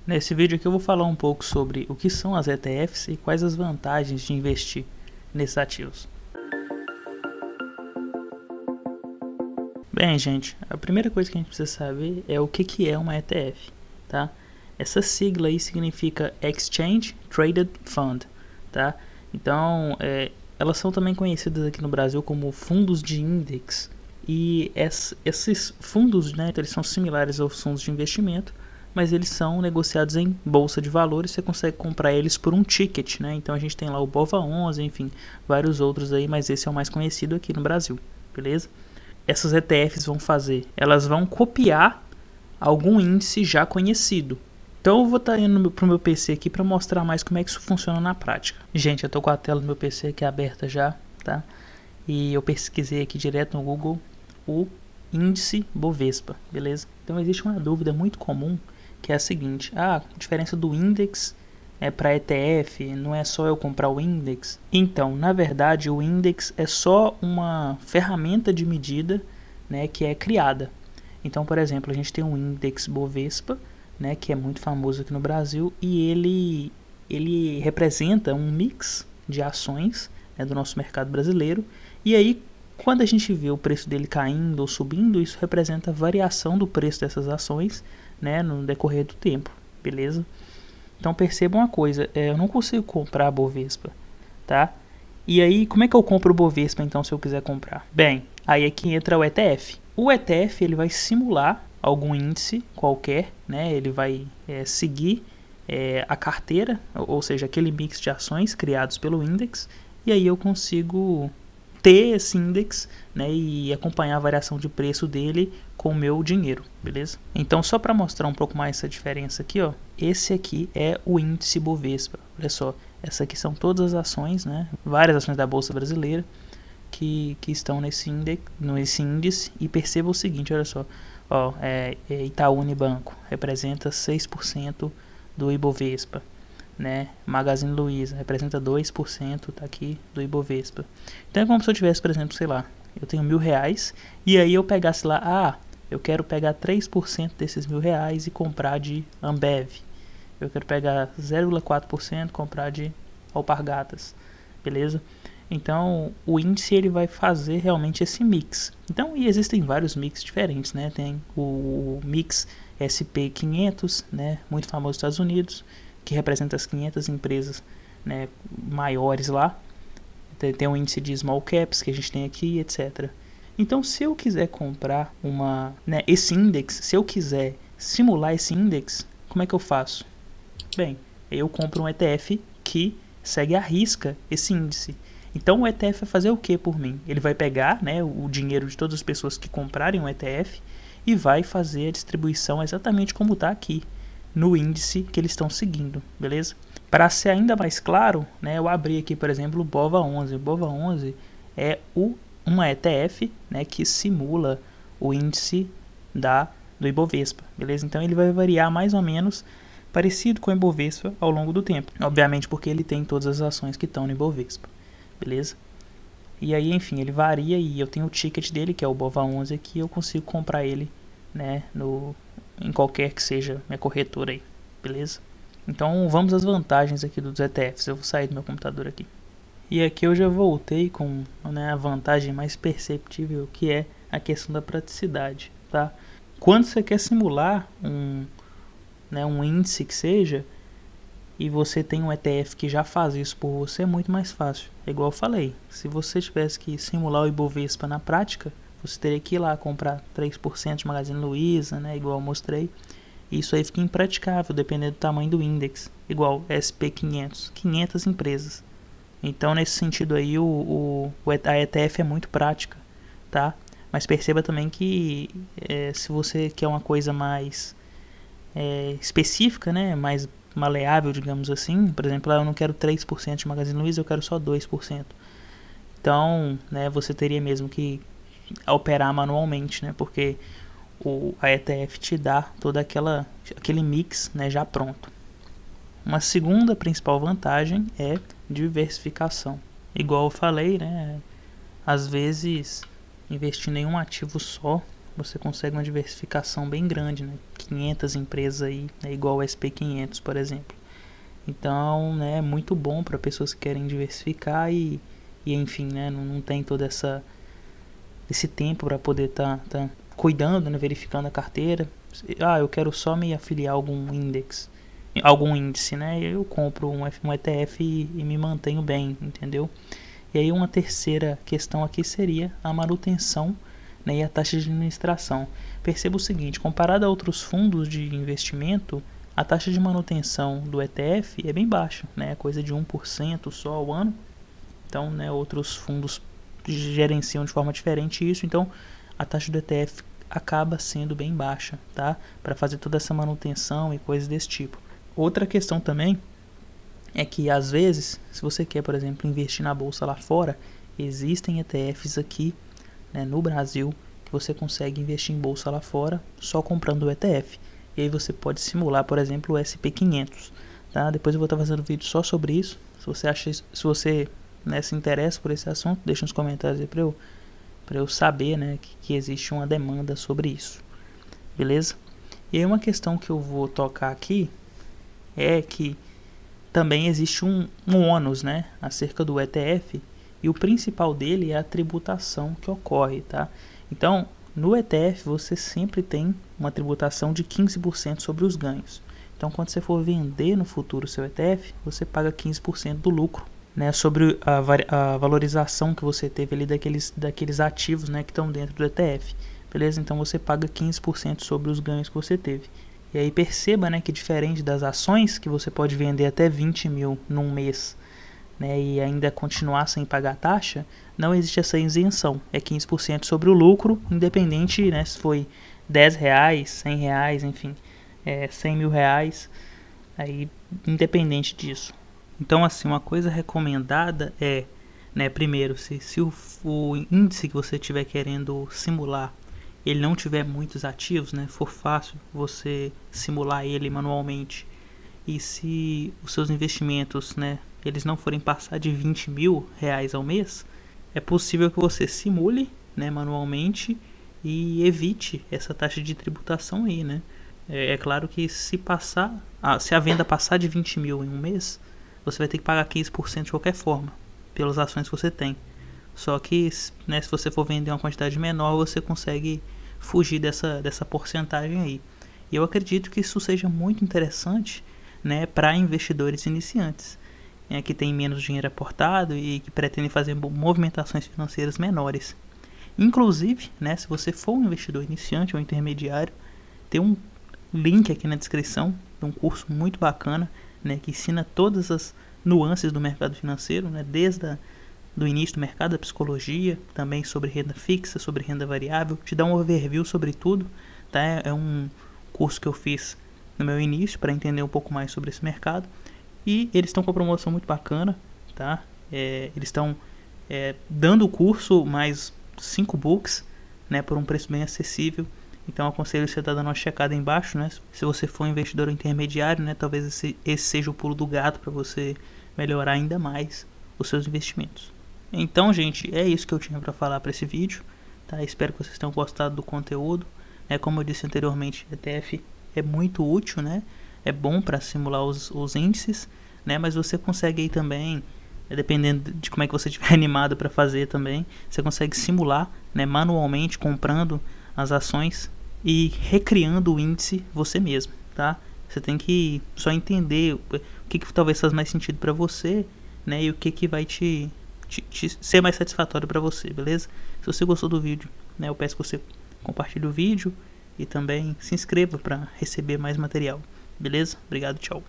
Nesse vídeo aqui eu vou falar um pouco sobre o que são as ETFs e quais as vantagens de investir nesses ativos. Bem, gente, a primeira coisa que a gente precisa saber é o que é uma ETF, tá? Essa sigla aí significa Exchange Traded Fund, tá? Então, elas são também conhecidas aqui no Brasil como fundos de índice. E esses fundos, né, eles são similares aos fundos de investimento, mas eles são negociados em bolsa de valores. Você consegue comprar eles por um ticket, né? Então a gente tem lá o BOVA11, enfim, vários outros aí, mas esse é o mais conhecido aqui no Brasil, beleza? Essas ETFs vão fazer? Elas vão copiar algum índice já conhecido. Então eu vou estar indo para o meu PC aqui para mostrar mais como é que isso funciona na prática. Gente, eu estou com a tela do meu PC aqui aberta já, tá? E eu pesquisei aqui direto no Google o índice Bovespa, beleza? Então existe uma dúvida muito comum, que é a seguinte: a diferença do índice para ETF, não é só eu comprar o índice? Então, na verdade, o índice é só uma ferramenta de medida, né, que é criada. Então, por exemplo, a gente tem um índice Bovespa, né, que é muito famoso aqui no Brasil, e ele representa um mix de ações, né, do nosso mercado brasileiro. E aí, quando a gente vê o preço dele caindo ou subindo, isso representa a variação do preço dessas ações, né, no decorrer do tempo, beleza? Então percebam uma coisa, eu não consigo comprar a Bovespa, tá? E aí, como é que eu compro o Bovespa então se eu quiser comprar? Bem, aí é que entra o ETF. O ETF ele vai simular algum índice qualquer, né? Ele vai seguir a carteira, ou seja, aquele mix de ações criados pelo índice, e aí eu consigo ter esse índice, né, e acompanhar a variação de preço dele com o meu dinheiro, beleza? Então, só para mostrar um pouco mais essa diferença aqui, ó, esse aqui é o índice Bovespa. Olha só, essa aqui são todas as ações, né, várias ações da Bolsa Brasileira que estão nesse índice, e perceba o seguinte, olha só, ó, Itaú Unibanco representa 6% do Ibovespa, né? Magazine Luiza representa 2%, tá aqui, do Ibovespa. Então é como se eu tivesse, por exemplo, sei lá, eu tenho R$1.000 e aí eu pegasse lá, eu quero pegar 3% desses R$1.000 e comprar de Ambev. Eu quero pegar 0,4% e comprar de Alpargatas, beleza? Então o índice ele vai fazer realmente esse mix. Então, e existem vários mix diferentes, né? Tem o mix SP500, né? Muito famoso nos Estados Unidos, que representa as 500 empresas, né, maiores lá. Tem um índice de small caps que a gente tem aqui, etc. Então, se eu quiser comprar esse índice, se eu quiser simular esse índice, como é que eu faço? Bem, eu compro um ETF que segue à risca esse índice. Então, o ETF vai fazer o que por mim? Ele vai pegar, né, o dinheiro de todas as pessoas que comprarem um ETF e vai fazer a distribuição exatamente como está aqui no índice que eles estão seguindo, beleza? Para ser ainda mais claro, né, eu abri aqui, por exemplo, o BOVA11. O BOVA11 é uma ETF, né, que simula o índice do Ibovespa, beleza? Então ele vai variar mais ou menos parecido com o Ibovespa ao longo do tempo, obviamente porque ele tem todas as ações que estão no Ibovespa, beleza? E aí, enfim, ele varia e eu tenho o ticket dele, que é o BOVA11 aqui, eu consigo comprar ele, né, em qualquer que seja minha corretora aí, beleza? Então vamos às vantagens aqui dos ETFs. Eu vou sair do meu computador aqui. E aqui eu já voltei com, né, a vantagem mais perceptível, que é a questão da praticidade, tá? Quando você quer simular um índice que seja, e você tem um ETF que já faz isso por você, é muito mais fácil. É igual eu falei, se você tivesse que simular o Ibovespa na prática, você teria que ir lá comprar 3% de Magazine Luiza, né, igual eu mostrei. Isso aí fica impraticável, dependendo do tamanho do índice, igual SP500, 500 empresas. Então, nesse sentido aí, a ETF é muito prática, tá? Mas perceba também que se você quer uma coisa mais específica, né, mais maleável, digamos assim, por exemplo, eu não quero 3% de Magazine Luiza, eu quero só 2%. Então, né, você teria mesmo que operar manualmente, né, porque a ETF te dá todo aquele mix, né, já pronto. Uma segunda principal vantagem é diversificação. Igual eu falei, né, às vezes investindo em um ativo só, você consegue uma diversificação bem grande, né? 500 empresas aí, é igual o SP500, por exemplo. Então, né, é muito bom para pessoas que querem diversificar e enfim, né, não tem todo esse tempo para poder tá cuidando, né, verificando a carteira. Eu quero só me afiliar a algum índice, né? Eu compro um ETF e me mantenho bem, entendeu? E aí uma terceira questão aqui seria a manutenção, né, e a taxa de administração. Perceba o seguinte, comparado a outros fundos de investimento, a taxa de manutenção do ETF é bem baixa, né? Coisa de 1% só ao ano. Então, né, outros fundos gerenciam de forma diferente isso, então a taxa do ETF acaba sendo bem baixa, tá? Para fazer toda essa manutenção e coisas desse tipo. Outra questão também é que às vezes, se você quer, por exemplo, investir na bolsa lá fora, existem ETFs aqui, né, no Brasil, que você consegue investir em bolsa lá fora só comprando o ETF. E aí você pode simular, por exemplo, o SP500, tá? Depois eu vou estar fazendo vídeo só sobre isso. Se você né, se interessa por esse assunto, deixa nos comentários aí para eu saber, né, que existe uma demanda sobre isso, beleza? E aí uma questão que eu vou tocar aqui é que também existe um ônus, né, acerca do ETF, e o principal dele é a tributação que ocorre, tá? Então, no ETF você sempre tem uma tributação de 15% sobre os ganhos. Então, quando você for vender no futuro o seu ETF, você paga 15% do lucro, né, sobre a valorização que você teve ali daqueles ativos, né, que estão dentro do ETF, beleza? Então você paga 15% sobre os ganhos que você teve. E aí perceba, né, que diferente das ações, que você pode vender até 20 mil num mês, né, e ainda continuar sem pagar taxa, não existe essa isenção, é 15% sobre o lucro, independente, né, se foi 10 reais, 100 reais, enfim, 100 mil reais, aí independente disso. Então, assim, uma coisa recomendada é, né, primeiro, se o índice que você estiver querendo simular, ele não tiver muitos ativos, né, for fácil você simular ele manualmente, e se os seus investimentos, né, eles não forem passar de 20 mil reais ao mês, é possível que você simule, né, manualmente e evite essa taxa de tributação aí, né. É claro que se a venda passar de 20 mil em um mês, você vai ter que pagar 15% de qualquer forma, pelas ações que você tem. Só que, né, se você for vender uma quantidade menor, você consegue fugir dessa porcentagem aí. E eu acredito que isso seja muito interessante, né, para investidores iniciantes, que têm menos dinheiro aportado e que pretendem fazer movimentações financeiras menores. Inclusive, né, se você for um investidor iniciante ou intermediário, tem um link aqui na descrição de um curso muito bacana, né, que ensina todas as nuances do mercado financeiro, né, desde do início do mercado, da psicologia, também sobre renda fixa, sobre renda variável, te dá um overview sobre tudo, tá? É um curso que eu fiz no meu início para entender um pouco mais sobre esse mercado, e eles estão com uma promoção muito bacana, tá? Eles estão dando o curso mais 5 books, né, por um preço bem acessível. Então eu aconselho você a estar dando uma checada aí embaixo, né? Se você for um investidor intermediário, né, talvez esse seja o pulo do gato para você melhorar ainda mais os seus investimentos. Então, gente, é isso que eu tinha para falar para esse vídeo, tá? Espero que vocês tenham gostado do conteúdo. Como eu disse anteriormente, ETF é muito útil, né? É bom para simular os índices, né? Mas você consegue aí também, dependendo de como é que você estiver animado para fazer também, você consegue simular, né, manualmente, comprando as ações e recriando o índice você mesmo, tá? Você tem que só entender o que talvez faça mais sentido para você, né? E o que vai te ser mais satisfatório para você, beleza? Se você gostou do vídeo, né, eu peço que você compartilhe o vídeo e também se inscreva para receber mais material, beleza? Obrigado, tchau.